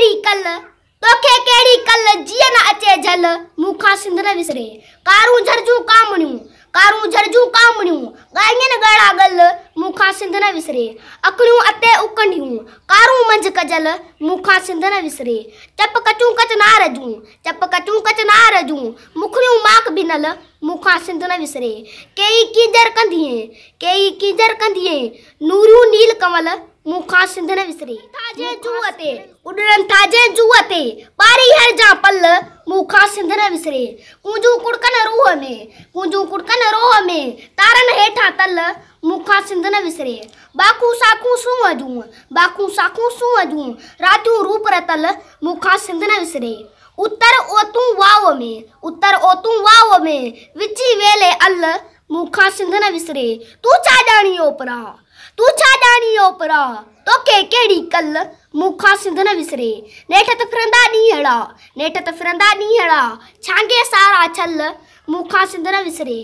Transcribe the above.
केड़ी कल तोखे केड़ी कल जिया न अचे झल मुखा सिंध न विसरे कारू झरजू कामणियूं गायन गड़ा गल मुखा सिंध न विसरे अकड़ियूं अते उकंडियूं कारू मंझ कजल मुखा सिंध न विसरे चप कचू कच नारजू मुखड़ियूं माक बिनल मुखा सिंध न विसरे केई कीजर कंदिए नूरियूं नील कमल मुखा सिंध न विसरे थाजे जुअते उडरन थाजे जुअते पारी हर जा पल मुखा सिंध न विसरे कुंजू कुड़कन रोह में तारन हेठा तल मुखा सिंध न विसरे बाकू साकू सूअजू रातू रूप रतल मुखा सिंध न विसरे उत्तर ओतू वाव में विची वेले अल मुखा सिंध न विसरे तू छा ॼाणी ओपरा तोखे केड़ी कल मुखा सिंध न विसरे नेठ त फिरंदा ॾींहड़ा छांगे सारा छल मुखा सिंध न विसरे